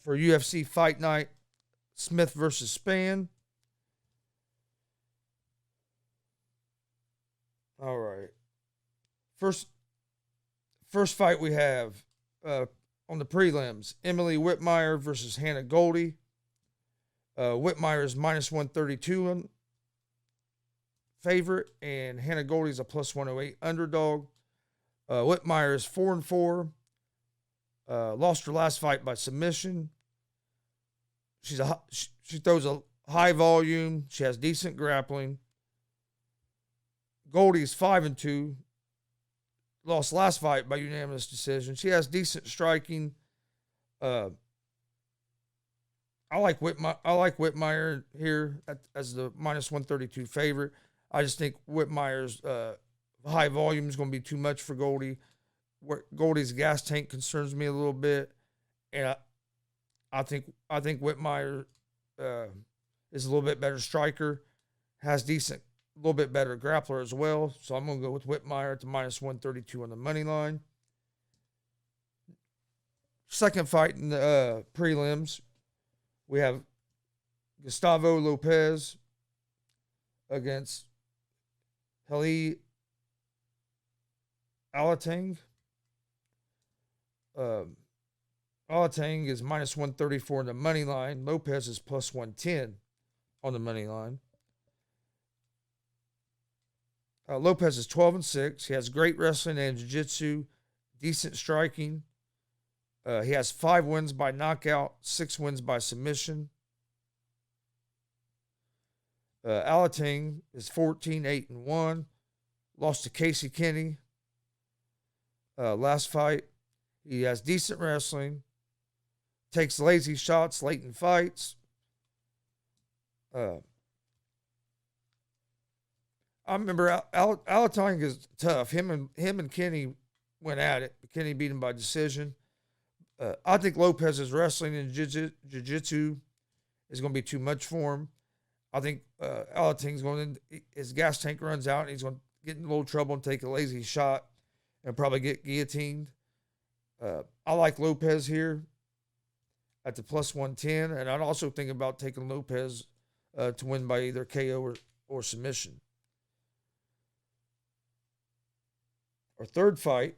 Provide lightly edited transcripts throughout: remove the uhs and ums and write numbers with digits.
for UFC Fight Night, Smith versus Spann. All right. First fight we have on the prelims, Emily Whitmire versus Hannah Goldie. Whitmire is minus 132 favorite, and Hannah Goldie is a plus 108 underdog. Whitmire is 4-4. Lost her last fight by submission. She throws a high volume. She has decent grappling. Goldie's 5-2. Lost last fight by unanimous decision. She has decent striking. I like Whitmire here as the minus 132 favorite. I just think Whitmire's high volume is going to be too much for Goldie. Goldie's gas tank concerns me a little bit, and I think Whitmire is a little bit better striker, has a little bit better grappler as well. So I'm going to go with Whitmire at the minus 132 on the money line. Second fight in the prelims, we have Gustavo Lopez against Heli Alateng. Alateng is minus 134 on the money line. Lopez is plus 110 on the money line. Lopez is 12-6. He has great wrestling and jiu-jitsu, decent striking. He has 5 wins by knockout, 6 wins by submission. Alateng is 14-8-1. Lost to Casey Kenny last fight. He has decent wrestling. Takes lazy shots late in fights. I remember Alateng is tough. Him and Kenny went at it. Kenny beat him by decision. I think Lopez's wrestling and jiu-jitsu is going to be too much for him. I think Alateng's his gas tank runs out, and he's going to get in a little trouble and take a lazy shot and probably get guillotined. I like Lopez here at the plus 110, and I'd also think about taking Lopez to win by either KO or submission. Our third fight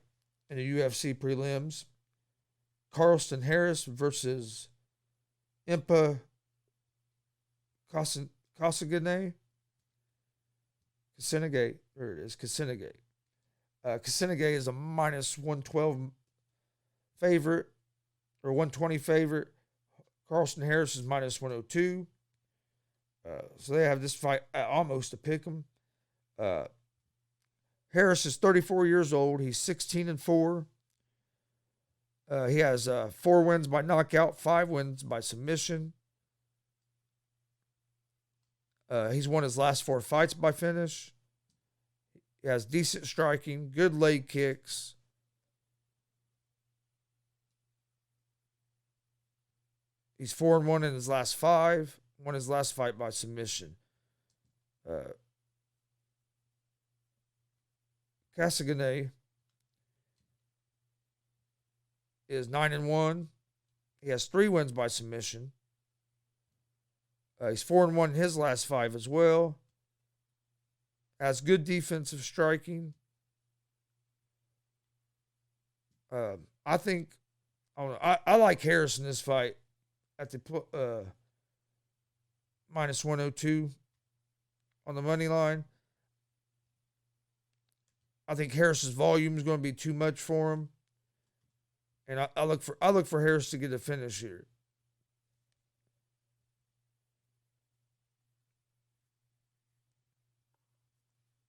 in the UFC prelims, Carlston Harris versus Impa Kasanganay. Kasanagay. There it is, Kasanagay. Kasanagay is a minus 112 favorite, or 120 favorite. Carlston Harris is minus 102. So they have this fight almost to pick them. Harris is 34 years old. He's 16-4. He has 4 wins by knockout, 5 wins by submission. He's won his last 4 fights by finish. He has decent striking, good leg kicks. He's 4-1 in his last 5. Won his last fight by submission. Kasanganay is 9-1. He has 3 wins by submission. He's 4-1 in his last 5 as well. Has good defensive striking. I think I like Harris in this fight at the minus 102 on the money line. I think Harris's volume is going to be too much for him, and I look for Harris to get a finish here.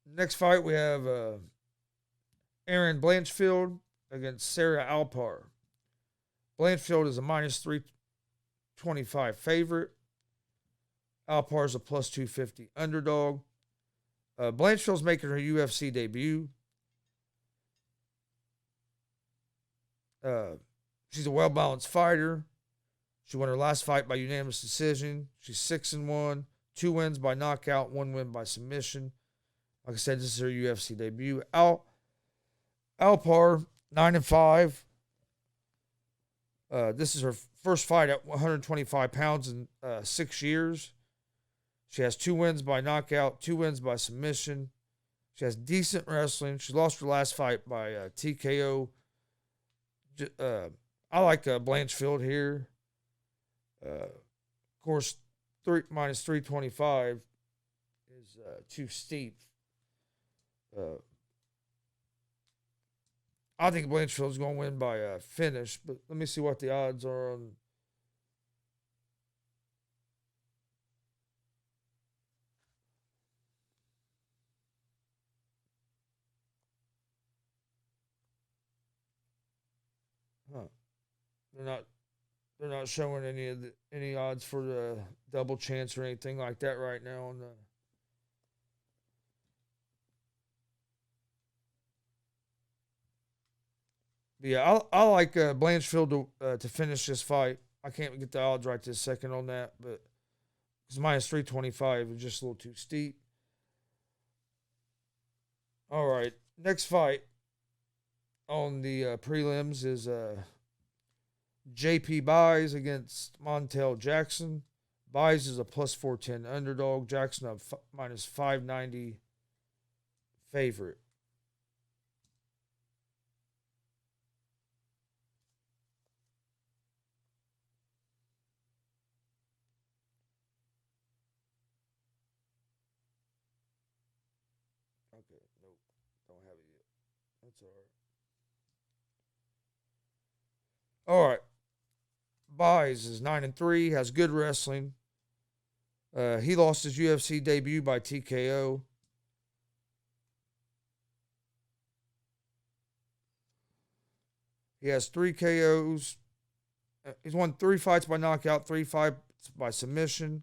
Next fight, we have Erin Blanchfield against Sarah Alpar. Blanchfield is a minus 325 favorite. Alpar is a plus 250 underdog. Blanchfield's making her UFC debut. She's a well-balanced fighter. She won her last fight by unanimous decision. She's 6-1, 2 wins by knockout, 1 win by submission. Like I said, this is her UFC debut. Alpar, 9-5. This is her first fight at 125 pounds in 6 years. She has 2 wins by knockout, 2 wins by submission. She has decent wrestling. She lost her last fight by TKO. I like Blanchfield here. Of course, minus 325 is too steep. I think Blanchfield's going to win by finish, but let me see what the odds are on. Huh. They're not. They're not showing any odds for the double chance or anything like that right now on the. But yeah, I like Blanchfield to finish this fight. I can't get the odds right this second on that, but it's minus 325 is just a little too steep. All right, next fight on the prelims is JP Buys against Montel Jackson. Buys is a plus 410 underdog. Jackson a minus 590 favorite. Okay, nope, don't have it yet. That's all right. All right. Buys is 9-3, has good wrestling. He lost his UFC debut by TKO. He has 3 KOs. He's won 3 fights by knockout, 3 fights by submission.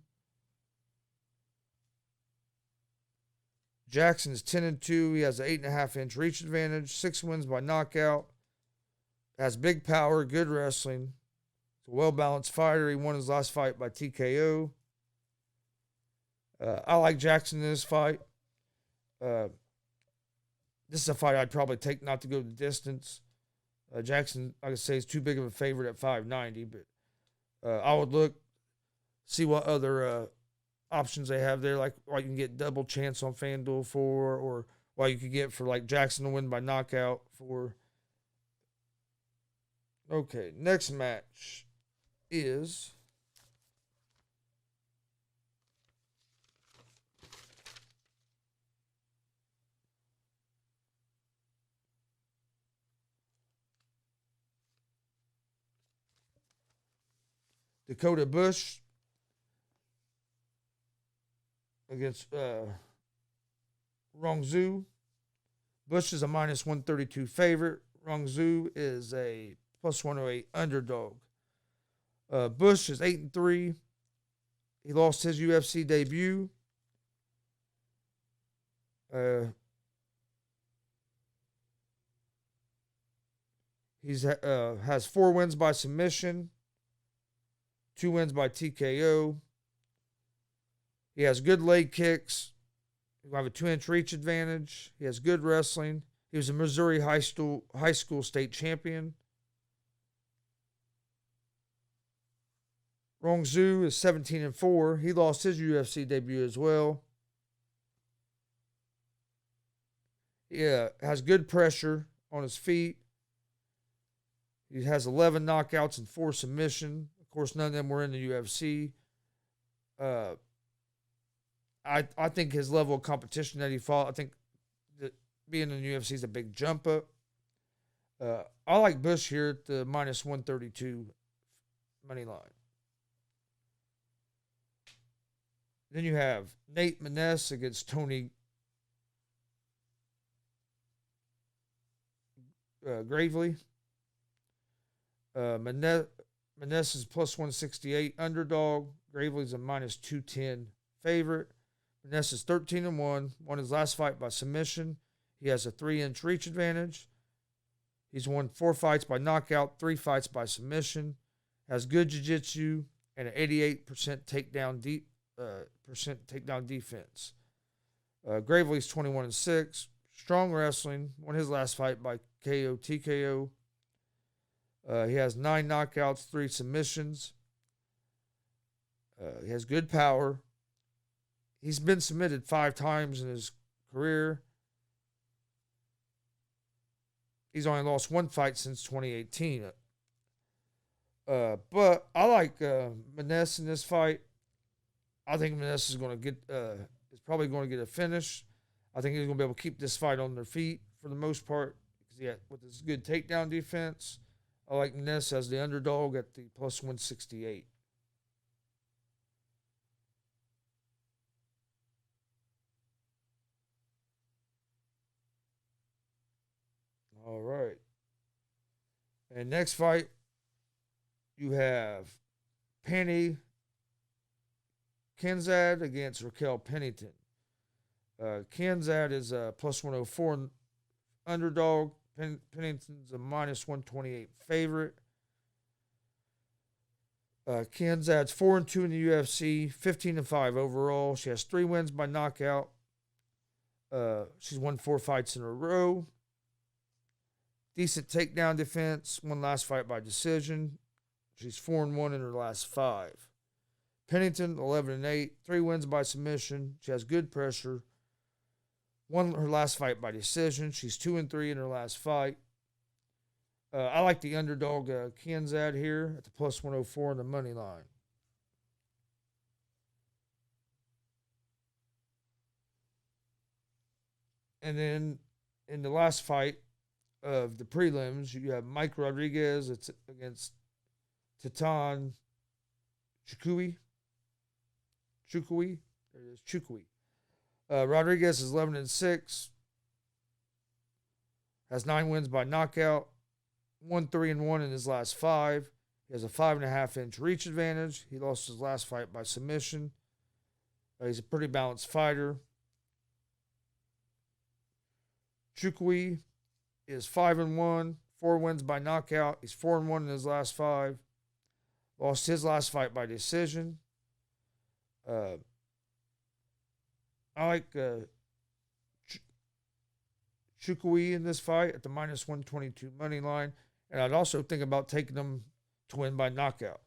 Jackson is 10-2. He has an 8.5-inch reach advantage, 6 wins by knockout. Has big power, good wrestling. It's a well-balanced fighter. He won his last fight by TKO. I like Jackson in this fight. This is a fight I'd probably take not to go the distance. Jackson, like I say, is too big of a favorite at 590, but I would see what other options they have there, like what you can get double chance on FanDuel for, or what you could get for like Jackson to win by knockout for. Okay, next match is Dakota Bush against Rong Zhu. Bush is a minus 132 favorite. Rong Zhu is a plus 108 underdog. Bush is 8-3. He lost his UFC debut. He's has 4 wins by submission, 2 wins by TKO. He has good leg kicks. He have a 2-inch reach advantage. He has good wrestling. He was a Missouri high school state champion. Rong Zhu is 17-4. He lost his UFC debut as well. Yeah, has good pressure on his feet. He has 11 knockouts and 4 submission. Of course, none of them were in the UFC. I think his level of competition that he fought, I think that being in the UFC is a big jump up. I like Bush here at the minus 132 money line. Then you have Nate Maness against Tony Gravely. Maness is plus 168 underdog. Gravely's a minus 210 favorite. Maness is 13-1. Won his last fight by submission. He has a 3-inch reach advantage. He's won 4 fights by knockout, 3 fights by submission. Has good jiu-jitsu and an 88% takedown defense. Gravely's 21-6. Strong wrestling. Won his last fight by TKO. He has 9 knockouts, 3 submissions. He has good power. He's been submitted 5 times in his career. He's only lost 1 fight since 2018. But I like Maness in this fight. I think Maness is going to get is probably going to get a finish. I think he's going to be able to keep this fight on their feet for the most part because with his good takedown defense. I like Maness as the underdog at the plus 168. All right. And next fight, you have Penny Kenzad against Raquel Pennington. Kenzad is a plus 104 underdog. Pennington's a minus 128 favorite. Kenzad's 4-2 in the UFC, 15-5 overall. She has 3 wins by knockout. She's won 4 fights in a row. Decent takedown defense. One last fight by decision. She's 4-1 in her last 5. Pennington 11-8, 3 wins by submission. She has good pressure. Won her last fight by decision. She's 2-3 in her last fight. I like the underdog Kenzad here at the plus 104 on the money line. And then in the last fight of the prelims, you have Mike Rodriguez against Titan Chukui. There it is, Chukui. Rodriguez is 11-6, has 9 wins by knockout, 1-3-1 in his last 5. He has a 5.5-inch reach advantage. He lost his last fight by submission. He's a pretty balanced fighter. Chukui is 5-1, 4 wins by knockout. He's 4-1 in his last 5. Lost his last fight by decision. I like Chukui in this fight at the minus 122 money line. And I'd also think about taking him to win by knockout.